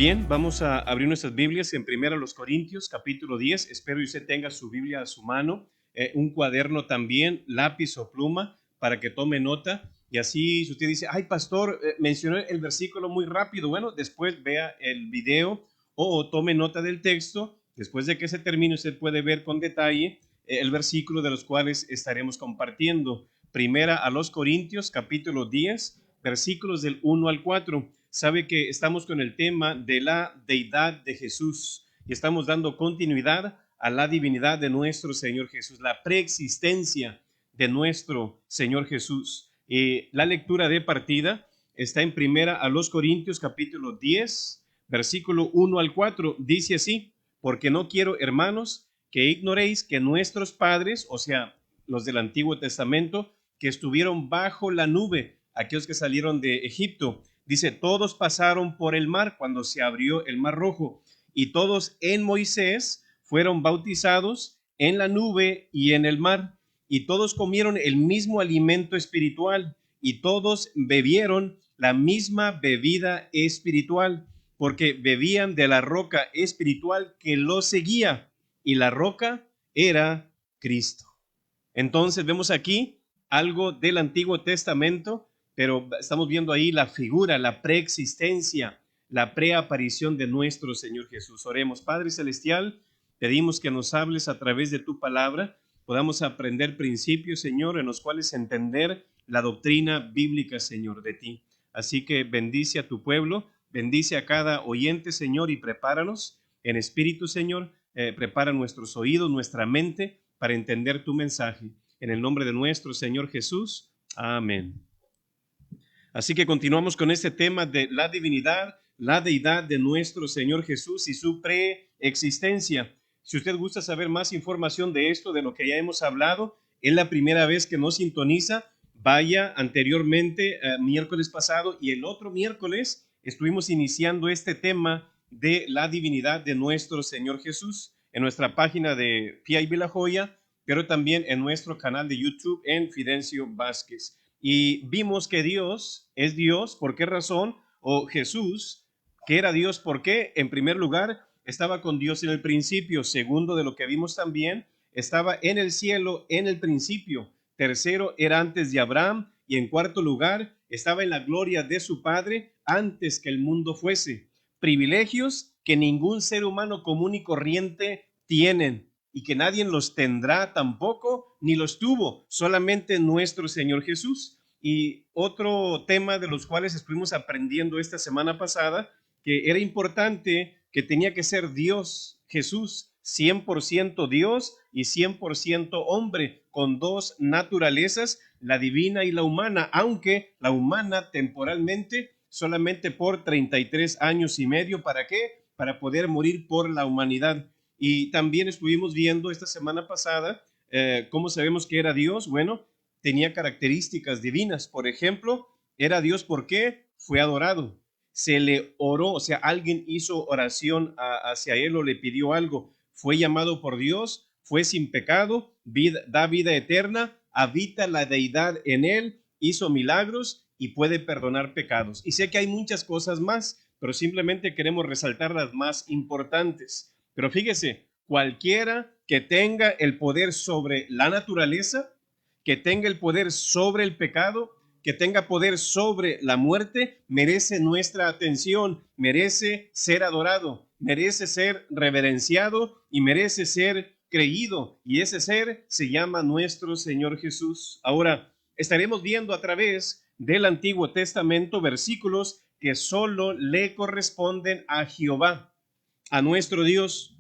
Bien, vamos a abrir nuestras Biblias en 1 Corintios, capítulo 10. Espero que usted tenga su Biblia a su mano, un cuaderno también, lápiz o pluma, para que tome nota. Y así, si usted dice, ay, pastor, mencionó el versículo muy rápido, bueno, después vea el video o tome nota del texto. Después de que se termine, usted puede ver con detalle el versículo de los cuales estaremos compartiendo. 1 Corintios, capítulo 10, versículos del 1 al 4. Sabe que estamos con el tema de la deidad de Jesús y estamos dando continuidad a la divinidad de nuestro Señor Jesús, la preexistencia de nuestro Señor Jesús. La lectura de partida está en 1 Corintios capítulo 10, versículo 1 al 4. Dice así: porque no quiero, hermanos, que ignoréis que nuestros padres, o sea, los del Antiguo Testamento, que estuvieron bajo la nube, aquellos que salieron de Egipto, dice, todos pasaron por el mar cuando se abrió el mar rojo, y todos en Moisés fueron bautizados en la nube y en el mar, y todos comieron el mismo alimento espiritual, y todos bebieron la misma bebida espiritual, porque bebían de la roca espiritual que los seguía, y la roca era Cristo. Entonces vemos aquí algo del Antiguo Testamento, pero estamos viendo ahí la figura, la preexistencia, la preaparición de nuestro Señor Jesús. Oremos. Padre Celestial, pedimos que nos hables a través de tu palabra, podamos aprender principios, Señor, en los cuales entender la doctrina bíblica, Señor, de ti. Así que bendice a tu pueblo, bendice a cada oyente, Señor, y prepáranos en espíritu, Señor, prepara nuestros oídos, nuestra mente, para entender tu mensaje. En el nombre de nuestro Señor Jesús. Amén. Así que continuamos con este tema de la divinidad, la deidad de nuestro Señor Jesús y su preexistencia. Si usted gusta saber más información de esto, de lo que ya hemos hablado, es la primera vez que nos sintoniza, vaya anteriormente, miércoles pasado y el otro miércoles, estuvimos iniciando este tema de la divinidad de nuestro Señor Jesús en nuestra página de PIB La Joya, pero también en nuestro canal de YouTube en Fidencio Vázquez. Y vimos que Dios es Dios. ¿Por qué razón? O Jesús, que era Dios, ¿por qué? En primer lugar, estaba con Dios en el principio. Segundo, de lo que vimos también, estaba en el cielo en el principio. Tercero, era antes de Abraham. Y en cuarto lugar, estaba en la gloria de su Padre antes que el mundo fuese. Privilegios que ningún ser humano común y corriente tienen, y que nadie los tendrá tampoco, ni los tuvo, solamente nuestro Señor Jesús. Y otro tema de los cuales estuvimos aprendiendo esta semana pasada, que era importante, que tenía que ser Dios, Jesús, 100% Dios y 100% hombre, con dos naturalezas, la divina y la humana, aunque la humana temporalmente solamente por 33 años y medio. ¿Para qué? Para poder morir por la humanidad. Y también estuvimos viendo esta semana pasada cómo sabemos que era Dios. Bueno, tenía características divinas. Por ejemplo, era Dios porque fue adorado. Se le oró, o sea, alguien hizo oración hacia él o le pidió algo. Fue llamado por Dios, fue sin pecado, da vida eterna, habita la deidad en él, hizo milagros y puede perdonar pecados. Y sé que hay muchas cosas más, pero simplemente queremos resaltar las más importantes. Pero fíjese, cualquiera que tenga el poder sobre la naturaleza, que tenga el poder sobre el pecado, que tenga poder sobre la muerte, merece nuestra atención, merece ser adorado, merece ser reverenciado y merece ser creído. Y ese ser se llama nuestro Señor Jesús. Ahora, estaremos viendo a través del Antiguo Testamento versículos que solo le corresponden a Jehová, a nuestro Dios.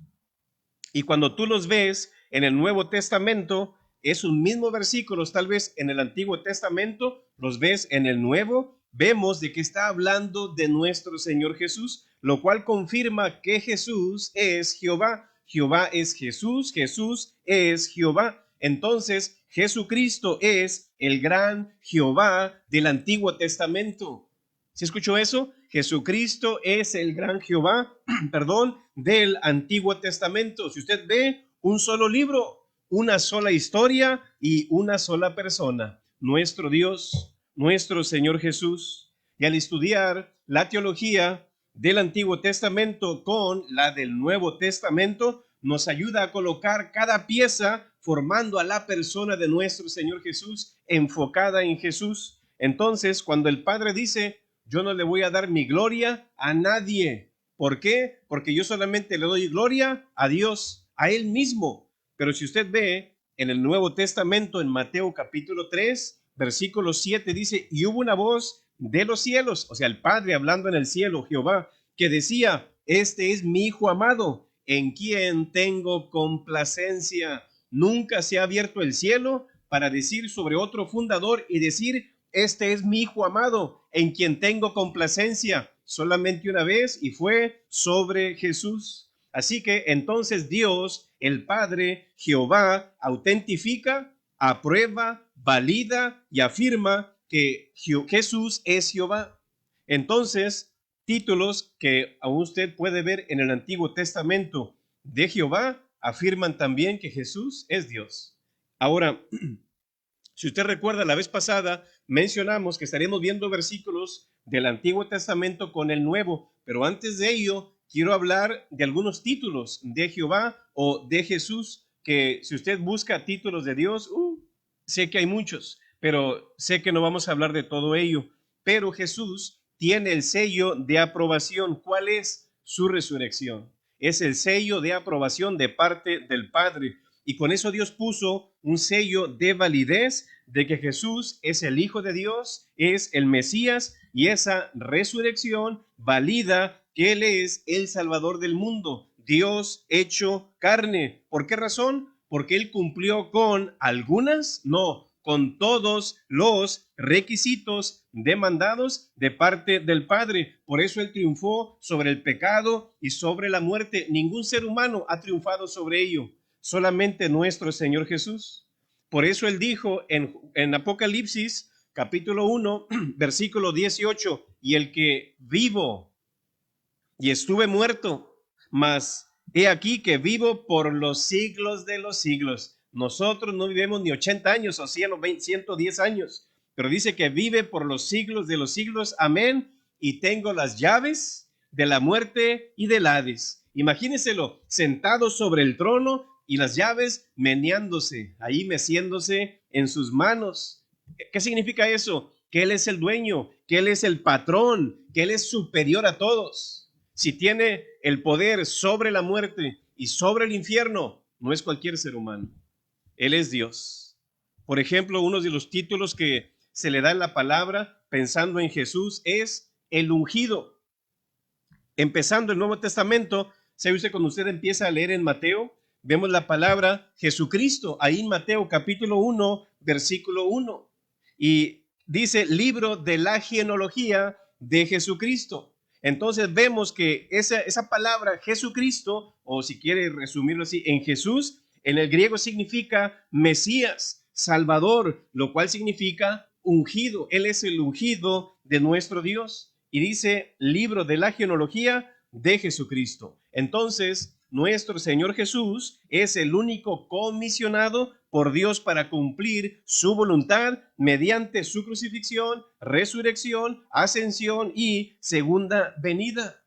Y cuando tú los ves en el Nuevo Testamento, es un mismo versículos, tal vez en el Antiguo Testamento, los ves en el Nuevo, vemos de que está hablando de nuestro Señor Jesús, lo cual confirma que Jesús es Jehová. Jehová es Jesús, Jesús es Jehová. Entonces, Jesucristo es el gran Jehová del Antiguo Testamento. ¿Sí escuchó eso? Jesucristo es el gran Jehová, perdón, del Antiguo Testamento. Si usted ve un solo libro, una sola historia y una sola persona, nuestro Dios, nuestro Señor Jesús. Y al estudiar la teología del Antiguo Testamento con la del Nuevo Testamento nos ayuda a colocar cada pieza formando a la persona de nuestro Señor Jesús, enfocada en Jesús. Entonces, cuando el Padre dice, yo no le voy a dar mi gloria a nadie. ¿Por qué? Porque yo solamente le doy gloria a Dios, a Él mismo. Pero si usted ve en el Nuevo Testamento, en Mateo capítulo 3, versículo 7, dice, y hubo una voz de los cielos, o sea, el Padre hablando en el cielo, Jehová, que decía, este es mi Hijo amado, en quien tengo complacencia. Nunca se ha abierto el cielo para decir sobre otro fundador y decir, este es mi Hijo amado, en quien tengo complacencia. Solamente una vez y fue sobre Jesús. Así que entonces Dios, el Padre, Jehová, autentifica, aprueba, valida y afirma que Jesús es Jehová. Entonces, títulos que aún usted puede ver en el Antiguo Testamento de Jehová afirman también que Jesús es Dios. Ahora, si usted recuerda, la vez pasada mencionamos que estaremos viendo versículos del Antiguo Testamento con el Nuevo, pero antes de ello quiero hablar de algunos títulos de Jehová o de Jesús, que si usted busca títulos de Dios, sé que hay muchos, pero sé que no vamos a hablar de todo ello. Pero Jesús tiene el sello de aprobación. ¿Cuál es? Su resurrección. Es el sello de aprobación de parte del Padre. Y con eso Dios puso un sello de validez de que Jesús es el Hijo de Dios, es el Mesías, y esa resurrección valida que Él es el Salvador del mundo, Dios hecho carne. ¿Por qué razón? Porque Él cumplió con algunas, no, con todos los requisitos demandados de parte del Padre. Por eso Él triunfó sobre el pecado y sobre la muerte. Ningún ser humano ha triunfado sobre ello, solamente nuestro Señor Jesús. Por eso Él dijo en Apocalipsis capítulo 1, versículo 18, y el que vivo y estuve muerto, mas he aquí que vivo por los siglos de los siglos. Nosotros no vivimos ni 80 años o 110 años, pero dice que vive por los siglos de los siglos. Amén. Y tengo las llaves de la muerte y del Hades. Imagínenselo, sentado sobre el trono y las llaves meneándose, ahí meciéndose en sus manos. ¿Qué significa eso? Que Él es el dueño, que Él es el patrón, que Él es superior a todos. Si tiene el poder sobre la muerte y sobre el infierno, no es cualquier ser humano. Él es Dios. Por ejemplo, uno de los títulos que se le da en la palabra pensando en Jesús es el ungido. Empezando el Nuevo Testamento, ¿sabe usted cuando usted empieza a leer en Mateo? Vemos la palabra Jesucristo, ahí en Mateo capítulo 1, versículo 1. Y dice libro de la genealogía de Jesucristo. Entonces vemos que esa palabra Jesucristo, o si quiere resumirlo así, en Jesús, en el griego significa Mesías, Salvador, lo cual significa ungido. Él es el ungido de nuestro Dios. Y dice libro de la genealogía de Jesucristo. Entonces, nuestro Señor Jesús es el único comisionado por Dios para cumplir su voluntad mediante su crucifixión, resurrección, ascensión y segunda venida.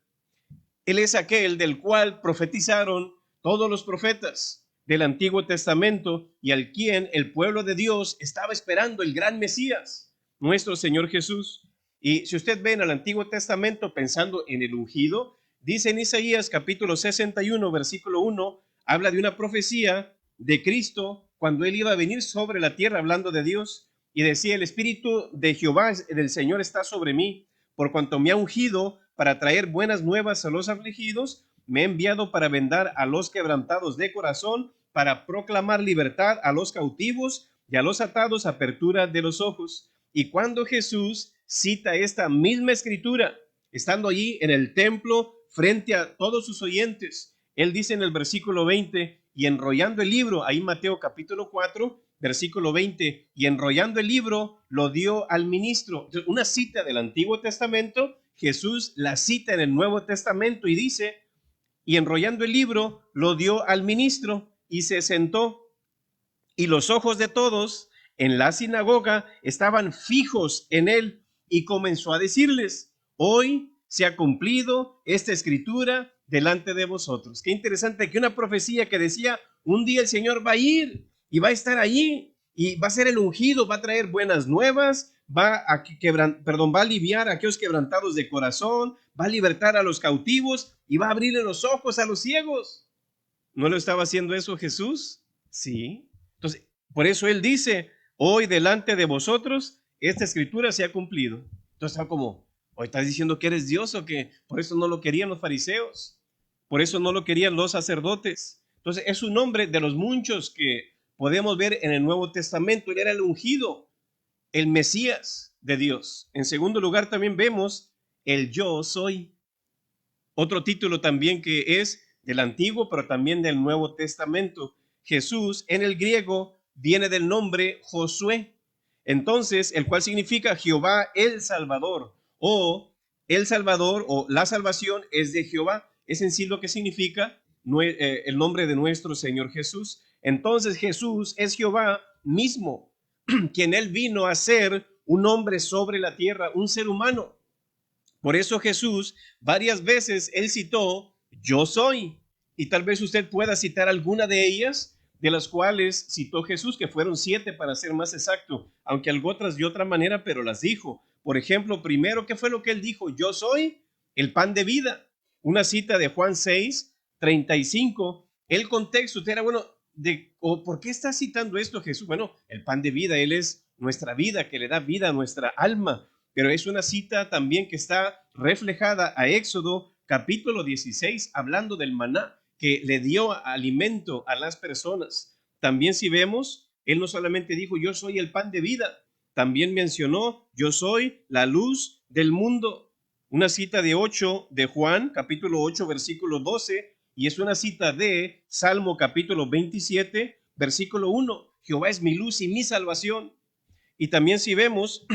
Él es aquel del cual profetizaron todos los profetas del Antiguo Testamento y al quien el pueblo de Dios estaba esperando, el gran Mesías, nuestro Señor Jesús. Y si usted ve en el Antiguo Testamento pensando en el ungido, dice en Isaías capítulo 61, versículo 1, habla de una profecía de Cristo cuando Él iba a venir sobre la tierra hablando de Dios y decía, el Espíritu de Jehová, del Señor, está sobre mí, por cuanto me ha ungido para traer buenas nuevas a los afligidos, me ha enviado para vendar a los quebrantados de corazón, para proclamar libertad a los cautivos y a los atados apertura de los ojos. Y cuando Jesús cita esta misma escritura, estando allí en el templo frente a todos sus oyentes, Él dice en el versículo 20, y enrollando el libro, ahí Mateo capítulo 4, versículo 20, y enrollando el libro lo dio al ministro. Una cita del Antiguo Testamento, Jesús la cita en el Nuevo Testamento y dice, y enrollando el libro lo dio al ministro y se sentó, y los ojos de todos en la sinagoga estaban fijos en él, y comenzó a decirles, hoy se ha cumplido esta escritura delante de vosotros. Qué interesante que una profecía que decía, un día el Señor va a ir y va a estar allí y va a ser el ungido, va a traer buenas nuevas, va a aliviar a aquellos quebrantados de corazón, va a libertar a los cautivos y va a abrirle los ojos a los ciegos. ¿No lo estaba haciendo eso Jesús? Sí. Entonces, por eso Él dice, hoy delante de vosotros, esta escritura se ha cumplido. Entonces, está como, hoy estás diciendo que eres Dios o que por eso no lo querían los fariseos, por eso no lo querían los sacerdotes. Entonces, es un nombre de los muchos que podemos ver en el Nuevo Testamento. Él era el ungido, el Mesías de Dios. En segundo lugar, también vemos el yo soy. Otro título también que es del Antiguo, pero también del Nuevo Testamento. Jesús en el griego viene del nombre Josué, entonces, el cual significa Jehová el Salvador, o el Salvador, o la salvación es de Jehová. Es en sí lo que significa el nombre de nuestro Señor Jesús. Entonces, Jesús es Jehová mismo, quien Él vino a ser un hombre sobre la tierra, un ser humano. Por eso Jesús varias veces Él citó, yo soy. Y tal vez usted pueda citar alguna de ellas, de las cuales citó Jesús, que fueron 7 para ser más exacto, aunque algo otras de otra manera, pero las dijo. Por ejemplo, primero, ¿qué fue lo que Él dijo? Yo soy el pan de vida. Una cita de Juan 6:35. El contexto era, bueno, ¿por qué está citando esto Jesús? Bueno, el pan de vida, Él es nuestra vida, que le da vida a nuestra alma. Pero es una cita también que está reflejada a Éxodo capítulo 16, hablando del maná que le dio alimento a las personas. También si vemos, Él no solamente dijo, yo soy el pan de vida, también mencionó, yo soy la luz del mundo. Una cita de Juan, capítulo 8, versículo 12, y es una cita de Salmo capítulo 27, versículo 1. Jehová es mi luz y mi salvación. Y también si vemos,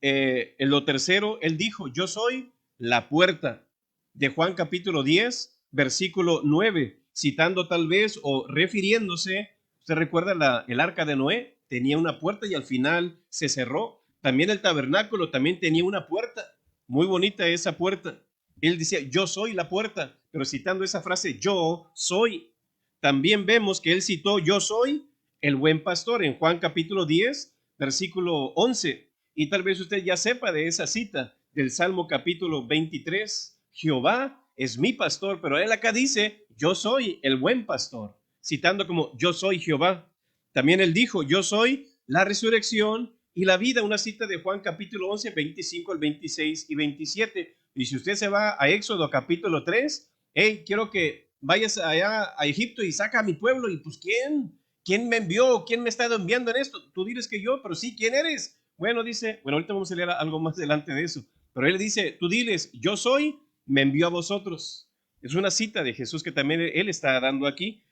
en lo tercero, Él dijo, yo soy la puerta, de Juan capítulo 10, versículo 9, citando tal vez o refiriéndose, usted recuerda el arca de Noé, tenía una puerta y al final se cerró. También el tabernáculo también tenía una puerta, muy bonita esa puerta. Él decía, yo soy la puerta, pero citando esa frase, yo soy. También vemos que él citó, yo soy el buen pastor, en Juan capítulo 10, versículo 11. Y tal vez usted ya sepa de esa cita del Salmo capítulo 23. Jehová es mi pastor, pero él acá dice, yo soy el buen pastor, citando como yo soy Jehová. También él dijo, yo soy la resurrección y la vida, una cita de Juan capítulo 11, 25 al 26 y 27. Y si usted se va a Éxodo capítulo 3, hey, quiero que vayas allá a Egipto y saca a mi pueblo. Y pues, ¿quién me envió? ¿Quién me ha estado enviando en esto? Tú dices que yo, pero sí, ¿quién eres? Bueno, dice, bueno, ahorita vamos a leer algo más delante de eso, pero él dice, tú diles, yo soy, me envió a vosotros. Es una cita de Jesús que también él está dando aquí.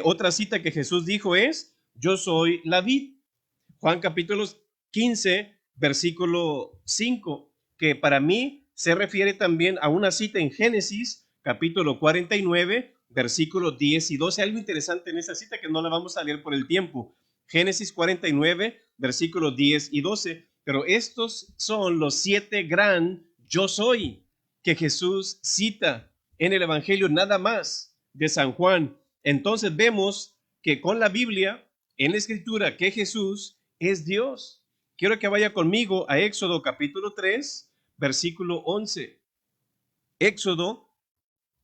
Otra cita que Jesús dijo es, yo soy la vid. Juan capítulo 15, versículo 5, que para mí se refiere también a una cita en Génesis capítulo 49, versículos 10 y 12. Algo interesante en esa cita que no la vamos a leer por el tiempo. Génesis 49, versículos 10 y 12. Pero estos son los 7 gran yo soy que Jesús cita en el Evangelio nada más de San Juan. Entonces vemos que con la Biblia, en la Escritura, que Jesús es Dios. Quiero que vaya conmigo a Éxodo capítulo 3, versículo 11. Éxodo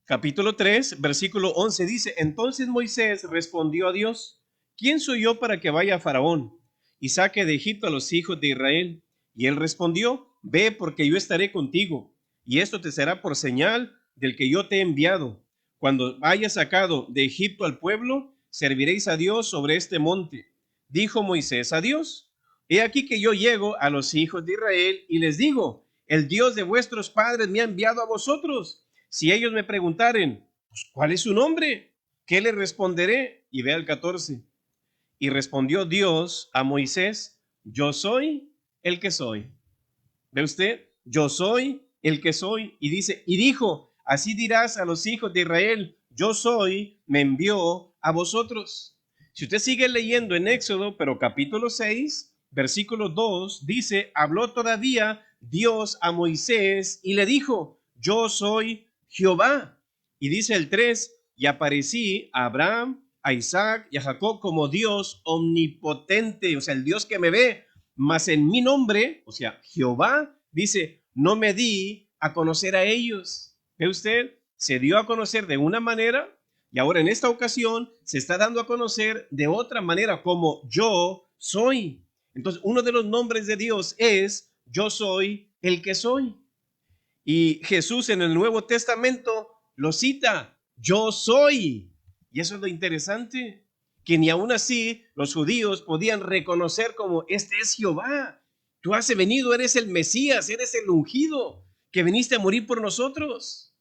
capítulo 3, versículo 11 dice, entonces Moisés respondió a Dios, ¿quién soy yo para que vaya a Faraón y saque de Egipto a los hijos de Israel? Y él respondió, ve porque yo estaré contigo, y esto te será por señal del que yo te he enviado. Cuando hayas sacado de Egipto al pueblo, serviréis a Dios sobre este monte. Dijo Moisés a Dios, he aquí que yo llego a los hijos de Israel y les digo, el Dios de vuestros padres me ha enviado a vosotros. Si ellos me preguntaren, pues, ¿cuál es su nombre? ¿Qué le responderé? Y vea el 14. Y respondió Dios a Moisés, yo soy el que soy. ¿Ve usted? Yo soy el que soy. Y dice, y dijo, así dirás a los hijos de Israel, yo soy, me envió a vosotros. Si usted sigue leyendo en Éxodo, pero capítulo 6, versículo 2, dice, habló todavía Dios a Moisés y le dijo, yo soy Jehová. Y dice el 3, y aparecí a Abraham, a Isaac y a Jacob como Dios omnipotente, o sea, el Dios que me ve, mas en mi nombre, o sea, Jehová, dice, no me di a conocer a ellos. ¿Ve usted? Se dio a conocer de una manera y ahora en esta ocasión se está dando a conocer de otra manera como yo soy. Entonces, uno de los nombres de Dios es yo soy el que soy. Y Jesús en el Nuevo Testamento lo cita, yo soy. Y eso es lo interesante, que ni aún así los judíos podían reconocer como este es Jehová. Tú has venido, eres el Mesías, eres el ungido, que viniste a morir por nosotros.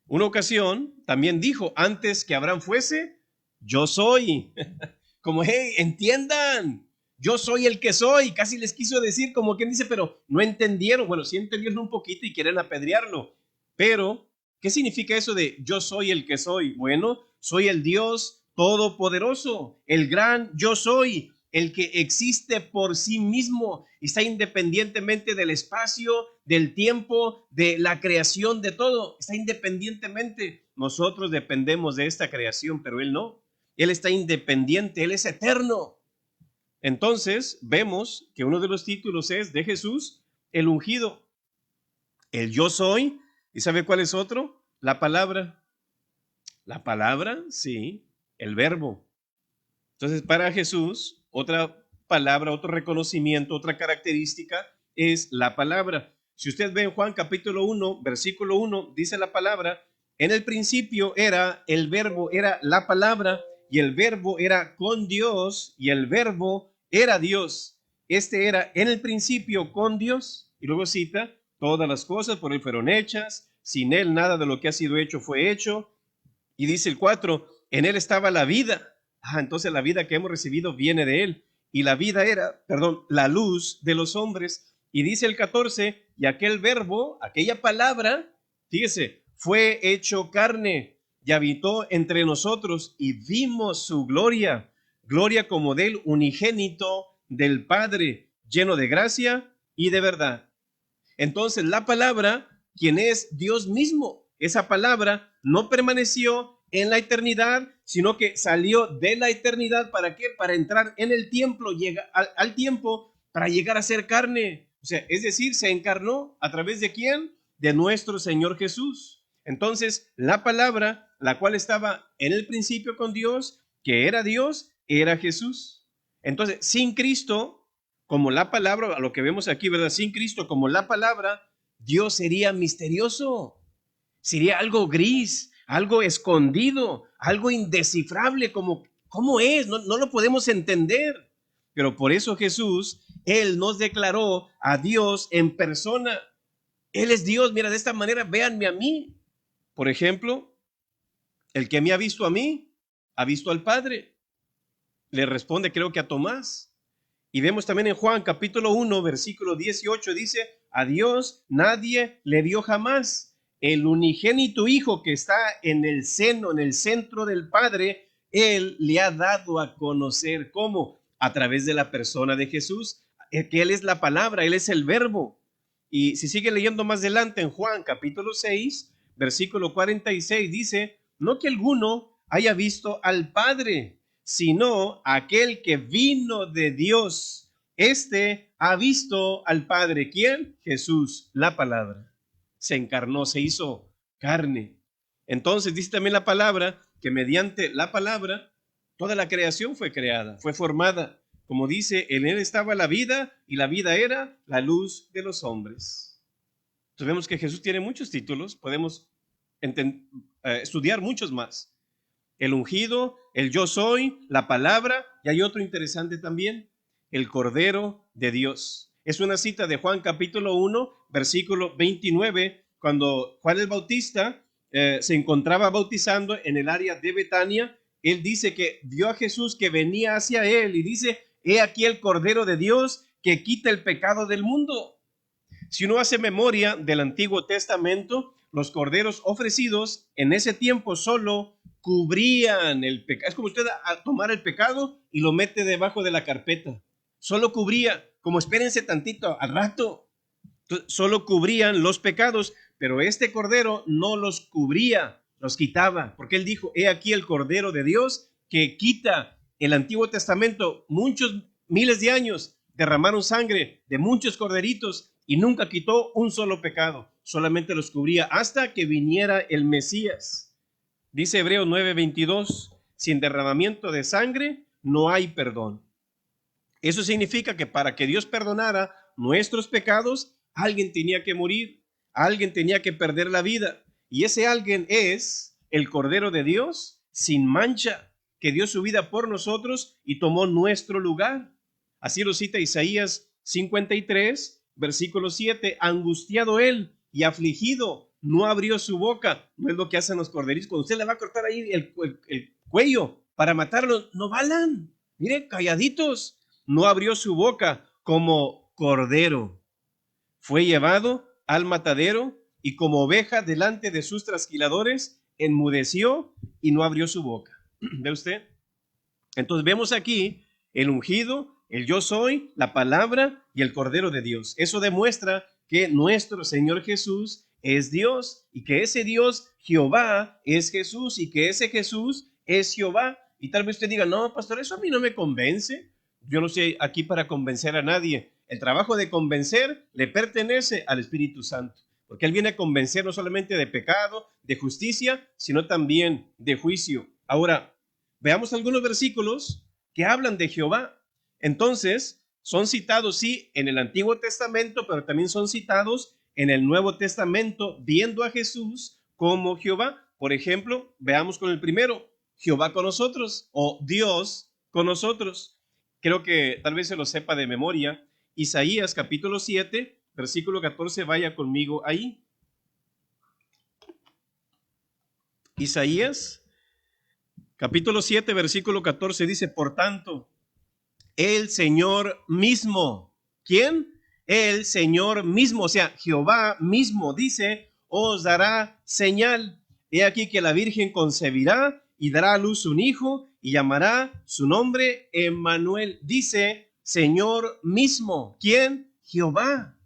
Una ocasión también dijo, antes que Abraham fuese, yo soy. Como, hey, entiendan, yo soy el que soy. Casi les quiso decir como quien dice, pero no entendieron. Bueno, sí entendieron un poquito y quieren apedrearlo. Pero, ¿qué significa eso de yo soy el que soy? Bueno, soy el Dios todopoderoso, el gran yo soy, el que existe por sí mismo, está independientemente del espacio, del tiempo, de la creación, de todo. Está independientemente. Nosotros dependemos de esta creación, pero Él no. Él está independiente, Él es eterno. Entonces, vemos que uno de los títulos es de Jesús, el ungido, el yo soy. ¿Y sabe cuál es otro? La palabra. La palabra, sí, el verbo. Entonces, para Jesús, otra palabra, otro reconocimiento, otra característica es la palabra. Si usted ve en Juan capítulo 1, versículo 1, dice la palabra, en el principio era el verbo, era la palabra, y el verbo era con Dios, y el verbo era Dios. Este era en el principio con Dios, y luego cita, todas las cosas por Él fueron hechas, sin Él nada de lo que ha sido hecho fue hecho. Y dice el 4, en Él estaba la vida. Entonces la vida que hemos recibido viene de Él. Y la vida era, la luz de los hombres. Y dice el 14, y aquel verbo, aquella palabra, fíjese, fue hecho carne y habitó entre nosotros y vimos su gloria, gloria como del unigénito del Padre, lleno de gracia y de verdad. Entonces la palabra, quien es Dios mismo, esa palabra no permaneció en la eternidad, sino que salió de la eternidad. ¿Para qué? Para entrar en el tiempo, llega al tiempo, para llegar a ser carne. O sea, es decir, se encarnó a través de quién? De nuestro Señor Jesús. Entonces, la palabra, la cual estaba en el principio con Dios, que era Dios, era Jesús. Entonces, sin Cristo, como la palabra, a lo que vemos aquí, ¿verdad? Sin Cristo, como la palabra, Dios sería misterioso, sería algo gris, algo escondido, algo indescifrable, como ¿cómo es? No lo podemos entender. Pero por eso Jesús, Él nos declaró a Dios en persona. Él es Dios, mira, de esta manera, véanme a mí. Por ejemplo, el que me ha visto a mí, ha visto al Padre. Le responde, creo que a Tomás. Y vemos también en Juan capítulo 1, versículo 18, dice, a Dios nadie le vio jamás. El unigénito Hijo que está en el seno, en el centro del Padre, Él le ha dado a conocer. ¿Cómo? A través de la persona de Jesús, que Él es la palabra, Él es el verbo. Y si sigue leyendo más adelante en Juan capítulo 6, versículo 46, dice, no que alguno haya visto al Padre, sino aquel que vino de Dios. Este ha visto al Padre. ¿Quién? Jesús, la palabra. Se encarnó, se hizo carne. Entonces dice también la palabra que mediante la palabra toda la creación fue creada, fue formada. Como dice, en Él estaba la vida y la vida era la luz de los hombres. Entonces vemos que Jesús tiene muchos títulos, podemos estudiar muchos más. El ungido, el yo soy, la palabra, y hay otro interesante también, el Cordero de Dios. Es una cita de Juan capítulo 1, versículo 29, cuando Juan el Bautista se encontraba bautizando en el área de Betania. Él dice que vio a Jesús que venía hacia él y dice, he aquí el Cordero de Dios que quita el pecado del mundo. Si uno hace memoria del Antiguo Testamento, los corderos ofrecidos en ese tiempo solo cubrían el pecado. Es como usted a tomar el pecado y lo mete debajo de la carpeta. Solo cubría, como espérense tantito al rato. Entonces, solo cubrían los pecados, pero este cordero no los cubría, los quitaba, porque él dijo, he aquí el cordero de Dios que quita. El Antiguo Testamento, muchos miles de años derramaron sangre de muchos corderitos y nunca quitó un solo pecado, solamente los cubría hasta que viniera el Mesías. Dice Hebreos 9:22, sin derramamiento de sangre no hay perdón. Eso significa que para que Dios perdonara nuestros pecados, alguien tenía que morir, alguien tenía que perder la vida. Y ese alguien es el Cordero de Dios sin mancha, que dio su vida por nosotros y tomó nuestro lugar. Así lo cita Isaías 53, versículo 7. Angustiado él y afligido, no abrió su boca. No es lo que hacen los corderitos. Cuando usted le va a cortar ahí el cuello para matarlos, no balan. Mire, calladitos. No abrió su boca, como cordero fue llevado al matadero, y como oveja delante de sus trasquiladores, enmudeció y no abrió su boca. ¿Ve usted? Entonces vemos aquí el ungido, el yo soy, la palabra y el Cordero de Dios. Eso demuestra que nuestro Señor Jesús es Dios, y que ese Dios, Jehová, es Jesús, y que ese Jesús es Jehová. Y tal vez usted diga, no, pastor, eso a mí no me convence. Yo no estoy aquí para convencer a nadie. El trabajo de convencer le pertenece al Espíritu Santo, porque Él viene a convencer no solamente de pecado, de justicia, sino también de juicio. Ahora, veamos algunos versículos que hablan de Jehová. Entonces, son citados, sí, en el Antiguo Testamento, pero también son citados en el Nuevo Testamento, viendo a Jesús como Jehová. Por ejemplo, veamos con el primero, Jehová con nosotros, o Dios con nosotros. Creo que tal vez se lo sepa de memoria. Isaías capítulo 7, versículo 14, vaya conmigo ahí. Isaías capítulo 7, versículo 14 dice, por tanto, el Señor mismo. ¿Quién? El Señor mismo, o sea, Jehová mismo dice, os dará señal. He aquí que la Virgen concebirá y dará a luz un hijo y llamará su nombre Emmanuel. Dice, Señor mismo. ¿Quién? Jehová.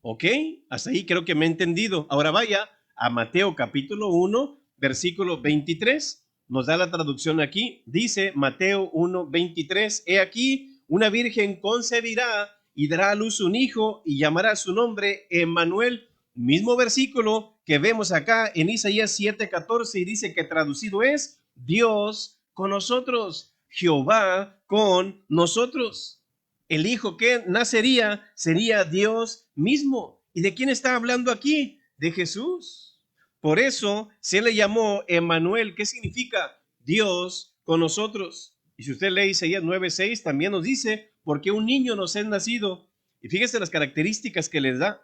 ¿Ok? Hasta ahí creo que me he entendido. Ahora vaya a Mateo capítulo 1, versículo 23. Nos da la traducción aquí. Dice Mateo 1:23, he aquí, una virgen concebirá y dará a luz un hijo y llamará su nombre Emmanuel. Mismo versículo que vemos acá en Isaías 7:14, y dice que traducido es Dios con nosotros, Jehová con nosotros. El hijo que nacería sería Dios mismo. ¿Y de quién está hablando aquí? De Jesús. Por eso se le llamó Emmanuel, que significa Dios con nosotros. Y si usted lee Isaías 9:6, también nos dice, porque un niño nos es nacido. Y fíjese las características que les da.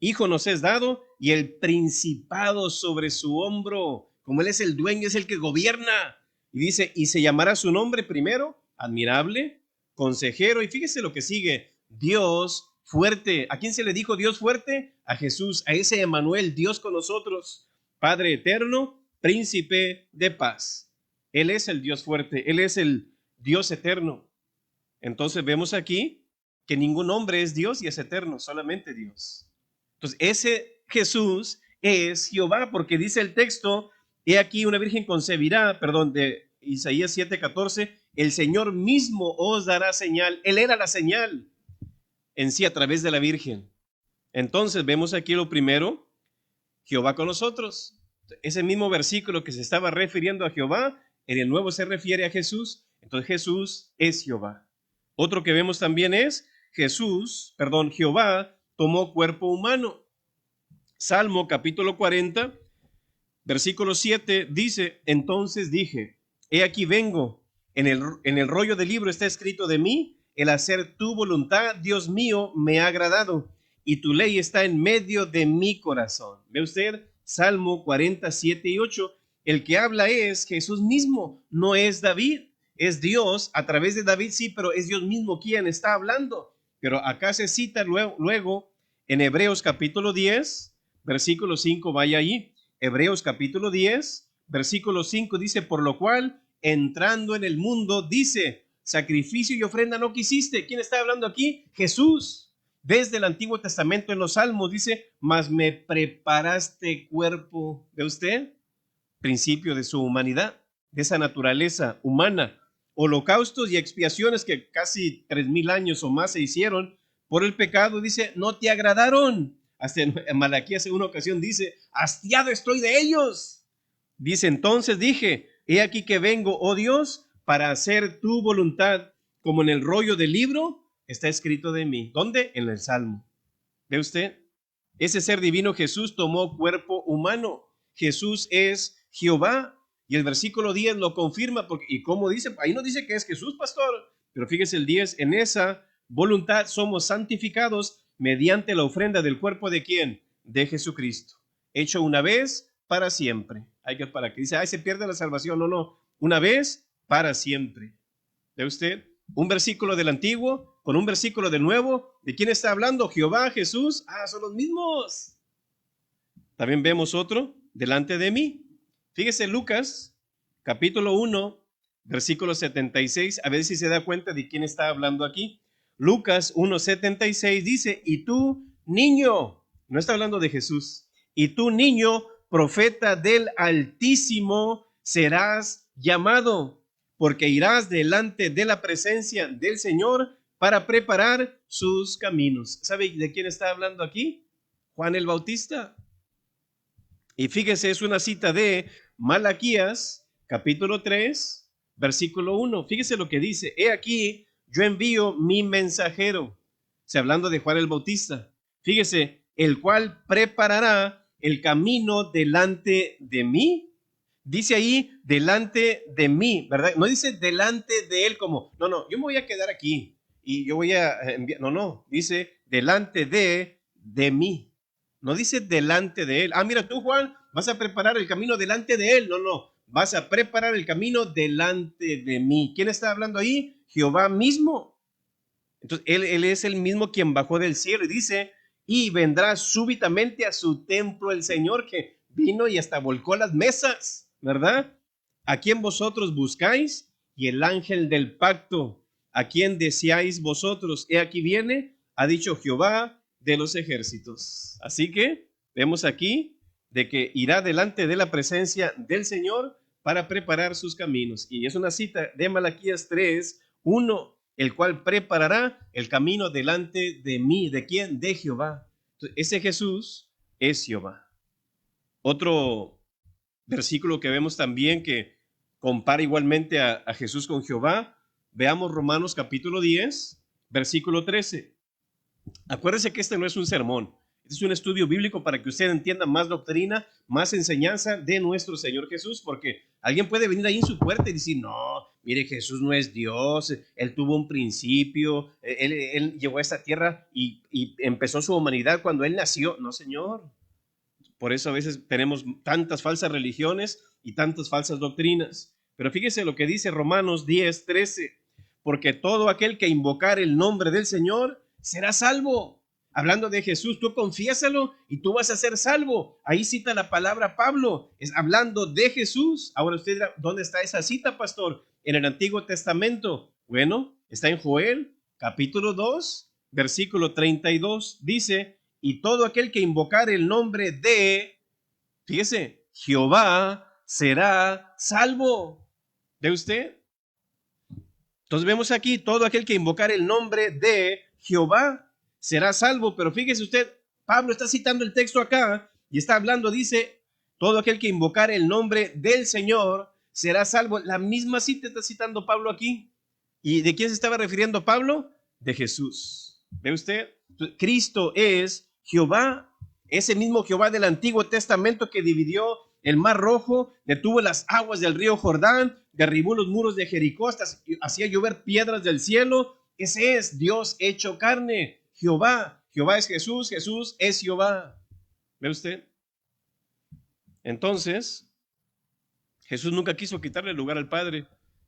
Hijo nos es dado y el principado sobre su hombro. Como él es el dueño, es el que gobierna. Y dice, y se llamará su nombre primero, admirable, consejero. Y fíjese lo que sigue, Dios fuerte. ¿A quién se le dijo Dios fuerte? A Jesús, a ese Emmanuel, Dios con nosotros. Padre eterno, príncipe de paz. Él es el Dios fuerte, Él es el Dios eterno. Entonces vemos aquí que ningún hombre es Dios y es eterno, solamente Dios. Entonces ese Jesús es Jehová, porque dice el texto, he aquí una virgen concebirá, perdón, de Isaías 7:14, el Señor mismo os dará señal. Él era la señal en sí a través de la virgen. Entonces vemos aquí lo primero, Jehová con nosotros. Ese mismo versículo que se estaba refiriendo a Jehová, en el nuevo se refiere a Jesús. Entonces Jesús es Jehová. Otro que vemos también es Jehová tomó cuerpo humano. Salmo capítulo 40, versículo 7 dice, entonces dije, he aquí vengo, en el rollo del libro está escrito de mí, el hacer tu voluntad, Dios mío, me ha agradado, y tu ley está en medio de mi corazón. ¿Ve usted? Salmo 47:8, el que habla es Jesús mismo, no es David, es Dios a través de David, sí, pero es Dios mismo quien está hablando. Pero acá se cita luego en Hebreos capítulo 10, versículo 5, vaya allí. Hebreos capítulo 10, versículo 5 dice, por lo cual, entrando en el mundo, dice, sacrificio y ofrenda no quisiste. ¿Quién está hablando aquí? Jesús. Desde el Antiguo Testamento en los Salmos dice, mas me preparaste cuerpo de usted, principio de su humanidad, de esa naturaleza humana. Holocaustos y expiaciones que casi 3000 años o más se hicieron por el pecado, dice, no te agradaron. Hasta en Malaquías en una ocasión dice, hastiado estoy de ellos. Dice, entonces dije, he aquí que vengo, oh Dios, para hacer tu voluntad, como en el rollo del libro está escrito de mí. ¿Dónde? En el Salmo. ¿Ve usted? Ese ser divino Jesús tomó cuerpo humano. Jesús es Jehová. Y el versículo 10 lo confirma. Porque, ¿y cómo dice? Ahí no dice que es Jesús, pastor. Pero fíjese el 10, en esa voluntad somos santificados mediante la ofrenda del cuerpo de ¿quién? De Jesucristo. Hecho una vez para siempre. Hay que para que dice, ay, se pierde la salvación. No, no. Una vez para siempre. ¿Ve usted? Un versículo del Antiguo con un versículo del Nuevo. ¿De quién está hablando? Jehová, Jesús. Ah, son los mismos. También vemos otro, delante de mí. Fíjese Lucas, capítulo 1, versículo 76. A ver si se da cuenta de quién está hablando aquí. Lucas 1:76 dice, y tú, niño, no está hablando de Jesús, y tú, niño, profeta del Altísimo, serás llamado, porque irás delante de la presencia del Señor para preparar sus caminos. ¿Sabe de quién está hablando aquí? Juan el Bautista. Y fíjese, es una cita de Malaquías, capítulo 3, versículo 1. Fíjese lo que dice, he aquí, yo envío mi mensajero. O sea, hablando de Juan el Bautista. Fíjese, el cual preparará el camino delante de mí. Dice ahí, delante de mí, ¿verdad? No dice delante de él como, no, no, yo me voy a quedar aquí y yo voy a enviar, no, no, dice delante de mí. No dice delante de él. Ah, mira, tú, Juan, vas a preparar el camino delante de él. No, no, vas a preparar el camino delante de mí. ¿Quién está hablando ahí? Jehová mismo. Entonces, él es el mismo quien bajó del cielo y dice, y vendrá súbitamente a su templo el Señor, que vino y hasta volcó las mesas, ¿verdad? ¿A quién vosotros buscáis? Y el ángel del pacto, ¿a quién deseáis vosotros? He aquí viene, ha dicho Jehová de los ejércitos. Así que vemos aquí de que irá delante de la presencia del Señor para preparar sus caminos. Y es una cita de Malaquías 3:1, el cual preparará el camino delante de mí. ¿De quién? De Jehová. Entonces, ese Jesús es Jehová. Otro versículo que vemos también que compara igualmente a Jesús con Jehová. Veamos Romanos capítulo 10, versículo 13. Acuérdese que este no es un sermón, este es un estudio bíblico para que usted entienda más doctrina, más enseñanza de nuestro Señor Jesús, porque alguien puede venir ahí en su puerta y decir, no, mire, Jesús no es Dios, él tuvo un principio, él llegó a esta tierra y empezó su humanidad cuando él nació. No, Señor. Por eso a veces tenemos tantas falsas religiones y tantas falsas doctrinas. Pero fíjese lo que dice Romanos 10:13, porque todo aquel que invocar el nombre del Señor será salvo. Hablando de Jesús, tú confiésalo y tú vas a ser salvo. Ahí cita la palabra Pablo, es hablando de Jesús. Ahora usted dirá, ¿dónde está esa cita, pastor? En el Antiguo Testamento. Bueno, está en Joel, capítulo 2, versículo 32. Dice, y todo aquel que invocar el nombre de, fíjese, Jehová será salvo. ¿De usted? Entonces vemos aquí, todo aquel que invocar el nombre de Jehová será salvo. Pero fíjese usted, Pablo está citando el texto acá y está hablando, dice, todo aquel que invocar el nombre del Señor será salvo. La misma cita está citando Pablo aquí. ¿Y de quién se estaba refiriendo Pablo? De Jesús. ¿Ve usted? Cristo es Jehová, ese mismo Jehová del Antiguo Testamento que dividió el Mar Rojo, detuvo las aguas del río Jordán, derribó los muros de Jericó, hacía llover piedras del cielo. Ese es Dios hecho carne, Jehová. Jehová es Jesús, Jesús es Jehová. ¿Ve usted? Entonces, Jesús nunca quiso quitarle el lugar al Padre.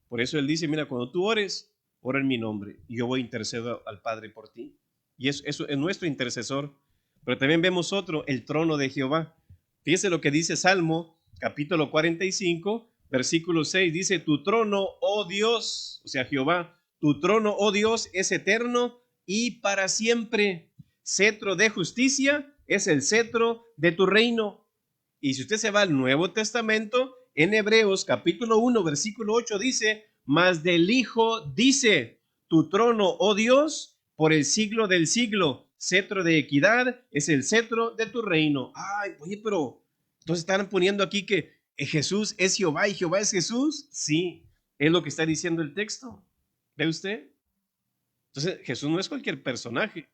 Por eso él dice, mira, cuando tú ores, ora en mi nombre y yo voy a interceder al Padre por ti. Y eso es nuestro intercesor. Pero también vemos otro, el trono de Jehová. Fíjese lo que dice Salmo, capítulo 45, versículo 6. Dice, tu trono, oh Dios, o sea, Jehová, tu trono, oh Dios, es eterno y para siempre. cetro de justicia es el cetro de tu reino. Y si usted se va al Nuevo Testamento, en Hebreos capítulo 1, versículo 8 dice, mas del Hijo dice, tu trono, oh Dios, por el siglo del siglo, cetro de equidad es el cetro de tu reino. Ay, oye, pero entonces están poniendo aquí que Jesús es Jehová y Jehová es Jesús. Sí, es lo que está diciendo el texto. ¿Ve usted? Entonces Jesús no es cualquier personaje.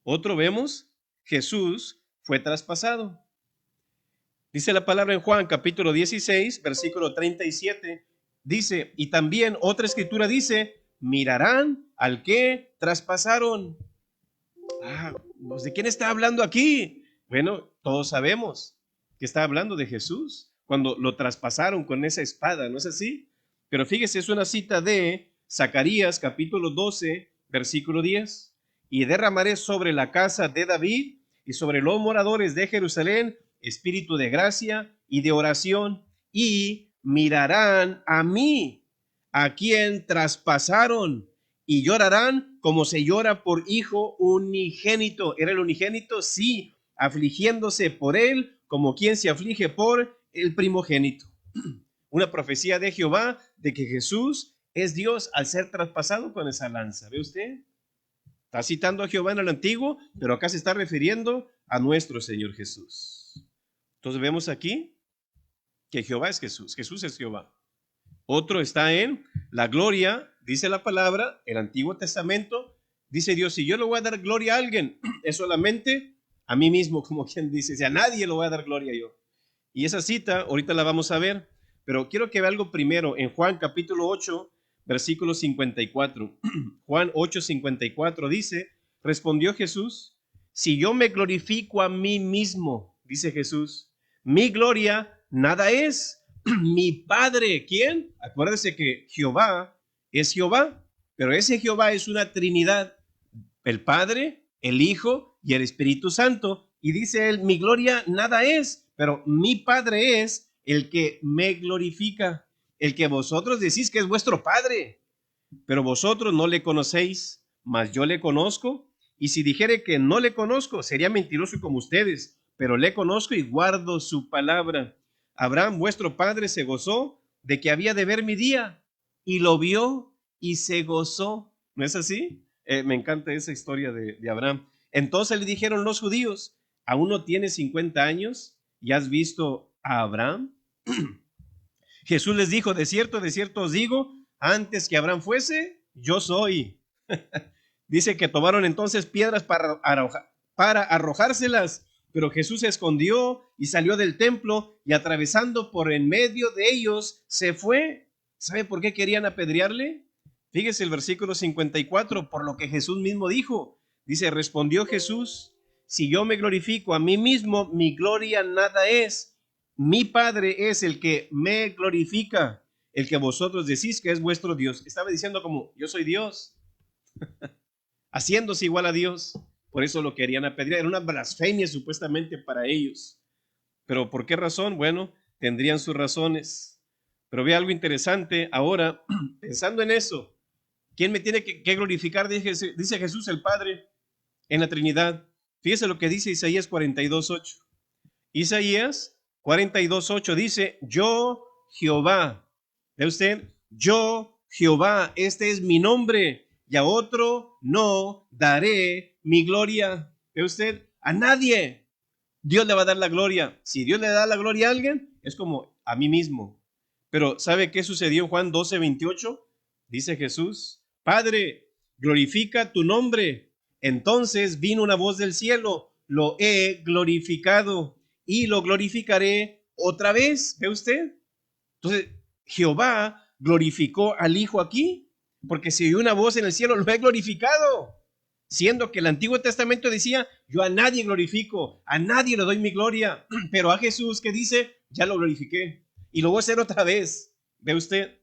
Otro vemos, Jesús fue traspasado. Dice la palabra en Juan capítulo 16, versículo 37. Dice, y también otra escritura dice, mirarán al que traspasaron. Pues, ¿de quién está hablando aquí? Bueno, todos sabemos que está hablando de Jesús cuando lo traspasaron con esa espada, ¿no es así? Pero fíjese, es una cita de Zacarías capítulo 12, versículo 10. Y derramaré sobre la casa de David y sobre los moradores de Jerusalén espíritu de gracia y de oración, y mirarán a mí, a quien traspasaron, y llorarán como se llora por hijo unigénito. ¿Era el unigénito? Sí, afligiéndose por él como quien se aflige por el primogénito. Una profecía de Jehová de que Jesús es Dios al ser traspasado con esa lanza. ¿Ve usted? Está citando a Jehová en el Antiguo, pero acá se está refiriendo a nuestro Señor Jesús. Entonces vemos aquí que Jehová es Jesús, Jesús es Jehová. Otro está en la gloria, dice la palabra, el Antiguo Testamento, dice Dios, si yo le voy a dar gloria a alguien, es solamente a mí mismo, como quien dice, si a nadie le voy a dar gloria yo. Y esa cita, ahorita la vamos a ver, pero quiero que vea algo primero en Juan capítulo 8, versículo 54. Juan 8, 54 dice, respondió Jesús, si yo me glorifico a mí mismo, dice Jesús, mi gloria nada es. Mi Padre, ¿quién? Acuérdese que Jehová es Jehová, pero ese Jehová es una Trinidad, el Padre, el Hijo y el Espíritu Santo. Y dice él, mi gloria nada es, pero mi Padre es el que me glorifica, el que vosotros decís que es vuestro Padre, pero vosotros no le conocéis, mas yo le conozco, y si dijere que no le conozco, sería mentiroso como ustedes, pero le conozco y guardo su palabra. Abraham, vuestro padre, se gozó de que había de ver mi día, y lo vio y se gozó. ¿No es así? Me encanta esa historia de Abraham. Entonces le dijeron los judíos, ¿aún no tienes 50 años y has visto a Abraham? Jesús les dijo, de cierto os digo, antes que Abraham fuese, yo soy. Dice que tomaron entonces piedras para arrojárselas, pero Jesús se escondió y salió del templo y atravesando por en medio de ellos se fue. ¿Sabe por qué querían apedrearle? Fíjese el versículo 54, por lo que Jesús mismo dijo. Dice, respondió Jesús, si yo me glorifico a mí mismo, mi gloria nada es. Mi Padre es el que me glorifica, el que vosotros decís que es vuestro Dios. Estaba diciendo como, yo soy Dios, haciéndose igual a Dios. Por eso lo querían apedrear. Era una blasfemia supuestamente para ellos. ¿Pero por qué razón? Bueno, tendrían sus razones. Pero ve algo interesante ahora, pensando en eso. ¿Quién me tiene que glorificar? Dice Jesús el Padre en la Trinidad. Fíjese lo que dice Isaías 42:8. Isaías 42:8 dice, yo Jehová. ¿Ve usted? Yo Jehová, este es mi nombre, y a otro no daré mi gloria. ¿Ve usted? A nadie Dios le va a dar la gloria. Si Dios le da la gloria a alguien, es como a mí mismo. Pero ¿sabe qué sucedió en Juan 12:28? Dice Jesús, Padre, glorifica tu nombre. Entonces vino una voz del cielo, lo he glorificado y lo glorificaré otra vez. ¿Ve usted? Entonces, Jehová glorificó al Hijo aquí, porque se oyó una voz en el cielo, lo he glorificado. Siendo que el Antiguo Testamento decía, yo a nadie glorifico, a nadie le doy mi gloria, pero a Jesús que dice, ya lo glorifiqué y lo voy a hacer otra vez. ¿Ve usted?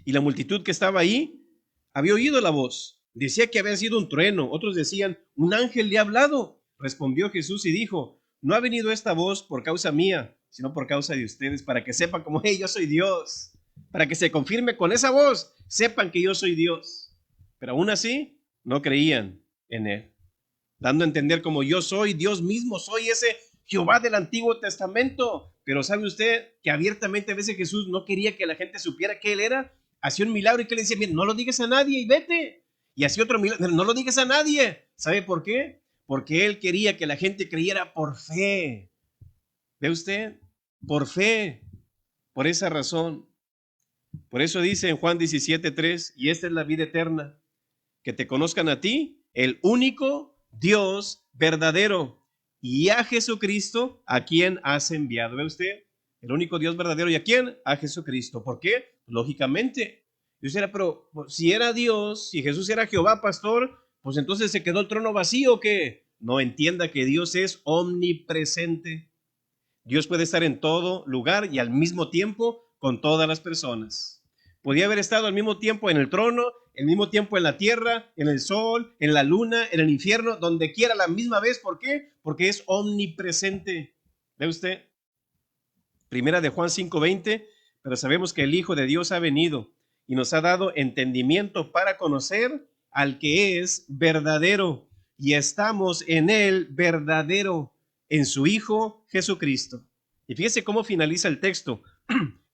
Y la multitud que estaba ahí había oído la voz. Decía que había sido un trueno. Otros decían, un ángel le ha hablado. Respondió Jesús y dijo, no ha venido esta voz por causa mía, sino por causa de ustedes, para que sepan como, hey, yo soy Dios. Para que se confirme con esa voz, sepan que yo soy Dios. Pero aún así, no creían en él. dando a entender como yo soy Dios mismo, soy ese Jehová del Antiguo Testamento. Pero ¿sabe usted que abiertamente a veces Jesús no quería que la gente supiera que Él era? Hacía un milagro y que le decía, mira, no lo digas a nadie y vete. Y hacía otro milagro, no lo digas a nadie. ¿Sabe por qué? Porque Él quería que la gente creyera por fe. ¿Ve usted? Por fe. Por esa razón. Por eso dice en Juan 17:3, y esta es la vida eterna, que te conozcan a ti, el único Dios verdadero, y a Jesucristo, a quien has enviado. ¿Ve usted? El único Dios verdadero, ¿y a quién? A Jesucristo. ¿Por qué? Lógicamente. Yo decía, pero si era Dios, si Jesús era Jehová, pastor, pues entonces se quedó el trono vacío, ¿qué? No, entienda que Dios es omnipresente. Dios puede estar en todo lugar y al mismo tiempo con todas las personas. Podía haber estado al mismo tiempo en el trono, al mismo tiempo en la tierra, en el sol, en la luna, en el infierno, donde quiera a la misma vez. ¿Por qué? Porque es omnipresente. ¿Ve usted? Primera de Juan 5:20, pero sabemos que el Hijo de Dios ha venido y nos ha dado entendimiento para conocer al que es verdadero, y estamos en él verdadero, en su Hijo Jesucristo. Y fíjese cómo finaliza el texto.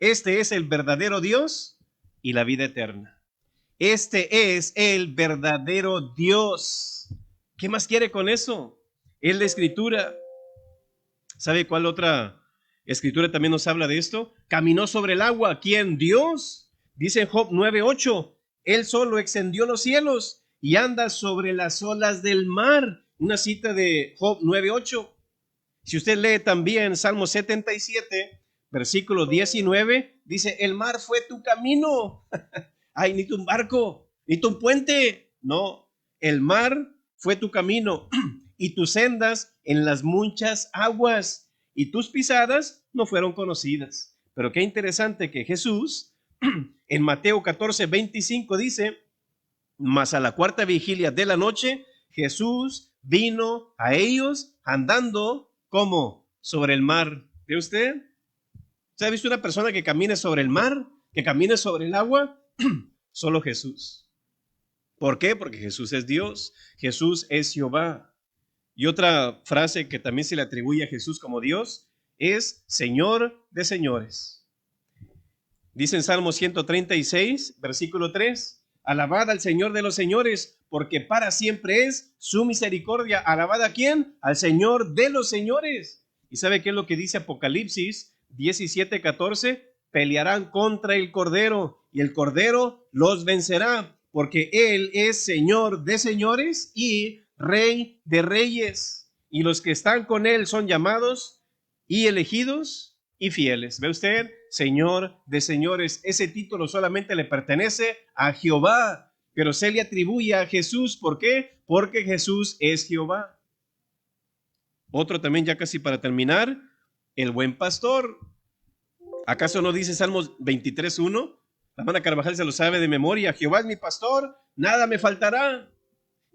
Este es el verdadero Dios y la vida eterna. Este es el verdadero Dios. ¿Qué más quiere con eso? Es la Escritura. ¿Sabe cuál otra escritura también nos habla de esto? Caminó sobre el agua. ¿Quién? Dios. Dice en Job 9:8, Él solo extendió los cielos y anda sobre las olas del mar. Una cita de Job 9:8. Si usted lee también Salmo 77, versículo 19, dice, el mar fue tu camino. Ay, ni tu barco, ni tu puente. No, el mar fue tu camino y tus sendas en las muchas aguas, y tus pisadas no fueron conocidas. Pero qué interesante que Jesús en Mateo 14:25 dice, mas a la cuarta vigilia de la noche, Jesús vino a ellos andando como sobre el mar. ¿Ve usted? ¿Usted ha visto una persona que camine sobre el mar, que camine sobre el agua? Solo Jesús. ¿Por qué? Porque Jesús es Dios, Jesús es Jehová. Y otra frase que también se le atribuye a Jesús como Dios es Señor de señores. Dice en Salmo 136, versículo 3, alabad al Señor de los señores, porque para siempre es su misericordia. ¿Alabad a quién? Al Señor de los señores. ¿Y sabe qué es lo que dice Apocalipsis 17:14? Pelearán contra el Cordero y el Cordero los vencerá, porque Él es Señor de señores y Rey de reyes. Y los que están con Él son llamados y elegidos y fieles. ¿Ve usted? Señor de señores. Ese título solamente le pertenece a Jehová, pero se le atribuye a Jesús. ¿Por qué? Porque Jesús es Jehová. Otro también, ya casi para terminar, el buen pastor. ¿Acaso no dice Salmos 23:1? La hermana Carvajal se lo sabe de memoria. Jehová es mi pastor, nada me faltará.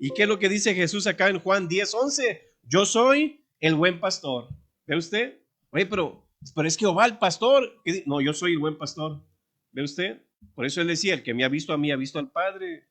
¿Y qué es lo que dice Jesús acá en Juan 10:11? Yo soy el buen pastor. ¿Ve usted? Oye, pero es Jehová el pastor. No, yo soy el buen pastor. ¿Ve usted? Por eso él decía, el que me ha visto a mí, ha visto al Padre.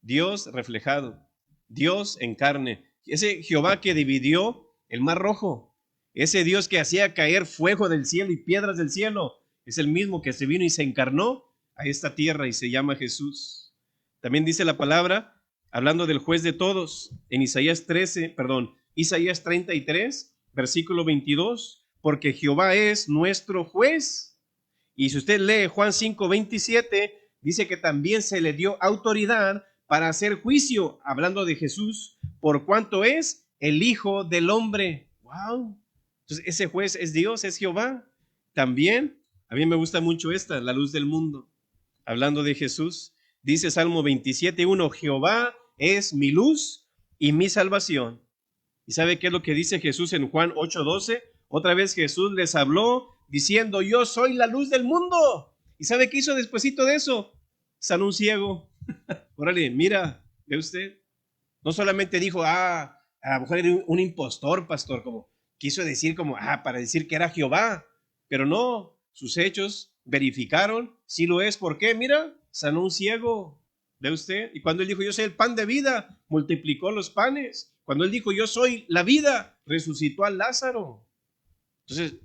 Dios reflejado, Dios en carne. Ese Jehová que dividió el mar rojo, ese Dios que hacía caer fuego del cielo y piedras del cielo, es el mismo que se vino y se encarnó a esta tierra y se llama Jesús. También dice la palabra, hablando del juez de todos, en Isaías 33, versículo 22, porque Jehová es nuestro juez. Y si usted lee Juan 5:27, dice que también se le dio autoridad para hacer juicio, hablando de Jesús, por cuanto es el Hijo del Hombre. ¡Wow! Entonces ese juez es Dios, es Jehová. También, a mí me gusta mucho esta, la luz del mundo. Hablando de Jesús, dice Salmo 27:1, Jehová es mi luz y mi salvación. ¿Y sabe qué es lo que dice Jesús en Juan 8:12? Otra vez Jesús les habló diciendo, yo soy la luz del mundo. ¿Y sabe qué hizo despuesito de eso? Sanó un ciego. Órale, mira, ¿ve usted? No solamente dijo, a lo mejor era un impostor, pastor, como quiso decir como, para decir que era Jehová, pero no, sus hechos verificaron, sí lo es. ¿Por qué? Mira, sanó un ciego. ¿Ve usted? Y cuando Él dijo, yo soy el pan de vida, multiplicó los panes. Cuando Él dijo, yo soy la vida, resucitó a Lázaro. Entonces,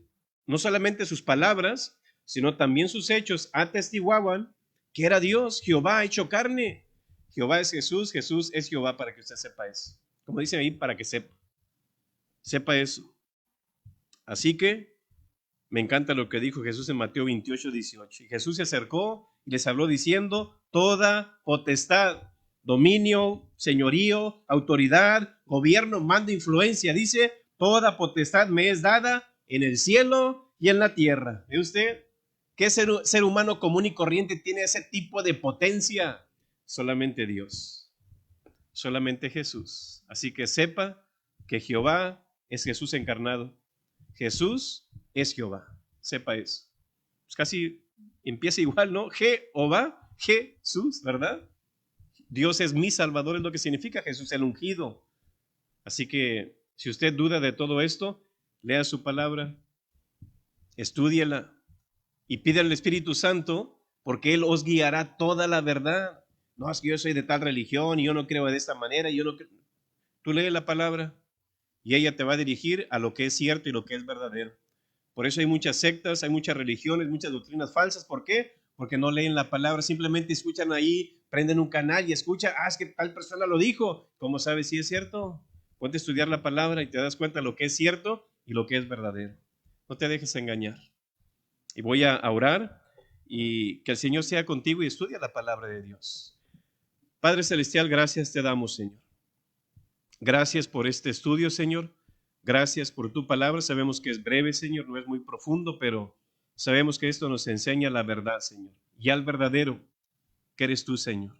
no solamente sus palabras, sino también sus hechos atestiguaban que era Dios, Jehová hecho carne. Jehová es Jesús, Jesús es Jehová, para que usted sepa eso. Como dice ahí, para que sepa eso. Así que me encanta lo que dijo Jesús en Mateo 28:18. Y Jesús se acercó y les habló diciendo, toda potestad, dominio, señorío, autoridad, gobierno, mando, influencia, dice, toda potestad me es dada en el cielo y en la tierra. ¿Ve usted? ¿Qué ser humano común y corriente tiene ese tipo de potencia? Solamente Dios, solamente Jesús. Así que sepa que Jehová es Jesús encarnado. Jesús es Jehová. Sepa eso. Pues casi empieza igual, ¿no? Jehová, Jesús, ¿verdad? Dios es mi Salvador, es lo que significa Jesús, el ungido. Así que si usted duda de todo esto, lea su palabra, estúdiela y pide al Espíritu Santo, porque Él os guiará toda la verdad. No, es que yo soy de tal religión y yo no creo de esta manera. Tú lee la palabra y ella te va a dirigir a lo que es cierto y lo que es verdadero. Por eso hay muchas sectas, hay muchas religiones, muchas doctrinas falsas. ¿Por qué? Porque no leen la palabra, simplemente escuchan ahí, prenden un canal y escuchan, es que tal persona lo dijo. ¿Cómo sabes si es cierto? Ponte a estudiar la palabra y te das cuenta de lo que es cierto y lo que es verdadero. No te dejes engañar. Y voy a orar y que el Señor sea contigo y estudia la palabra de Dios. Padre Celestial, gracias te damos, Señor. Gracias por este estudio, Señor. Gracias por tu palabra. Sabemos que es breve, Señor, no es muy profundo, pero sabemos que esto nos enseña la verdad, Señor. Y al verdadero, que eres tú, Señor.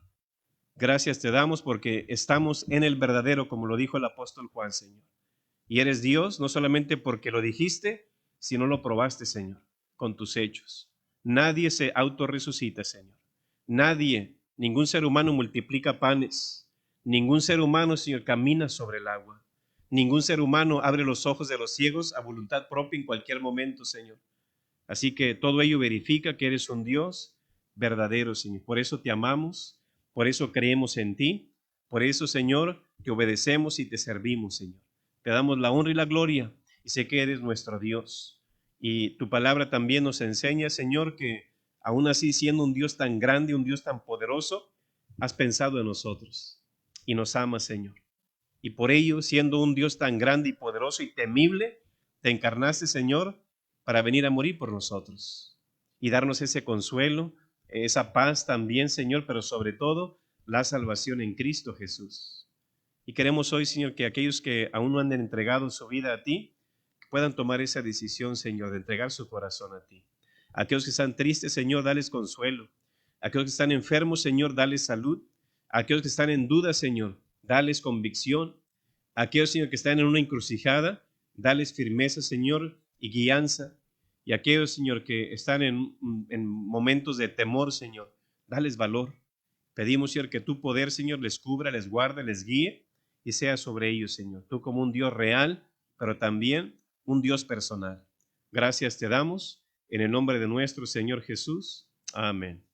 Gracias te damos porque estamos en el verdadero, como lo dijo el apóstol Juan, Señor. Y eres Dios, no solamente porque lo dijiste, sino lo probaste, Señor, con tus hechos. Nadie se autorresucita, Señor. Nadie, ningún ser humano multiplica panes. Ningún ser humano, Señor, camina sobre el agua. Ningún ser humano abre los ojos de los ciegos a voluntad propia en cualquier momento, Señor. Así que todo ello verifica que eres un Dios verdadero, Señor. Por eso te amamos, por eso creemos en ti, por eso, Señor, te obedecemos y te servimos, Señor. Te damos la honra y la gloria y sé que eres nuestro Dios. Y tu palabra también nos enseña, Señor, que aún así siendo un Dios tan grande, un Dios tan poderoso, has pensado en nosotros y nos amas, Señor. Y por ello, siendo un Dios tan grande y poderoso y temible, te encarnaste, Señor, para venir a morir por nosotros y darnos ese consuelo, esa paz también, Señor, pero sobre todo la salvación en Cristo Jesús. Y queremos hoy, Señor, que aquellos que aún no han entregado su vida a ti, puedan tomar esa decisión, Señor, de entregar su corazón a ti. Aquellos que están tristes, Señor, dales consuelo. Aquellos que están enfermos, Señor, dales salud. Aquellos que están en duda, Señor, dales convicción. Aquellos, Señor, que están en una encrucijada, dales firmeza, Señor, y guianza. Y aquellos, Señor, que están en momentos de temor, Señor, dales valor. Pedimos, Señor, que tu poder, Señor, les cubra, les guarde, les guíe y sea sobre ellos, Señor. Tú como un Dios real, pero también un Dios personal. Gracias te damos en el nombre de nuestro Señor Jesús. Amén.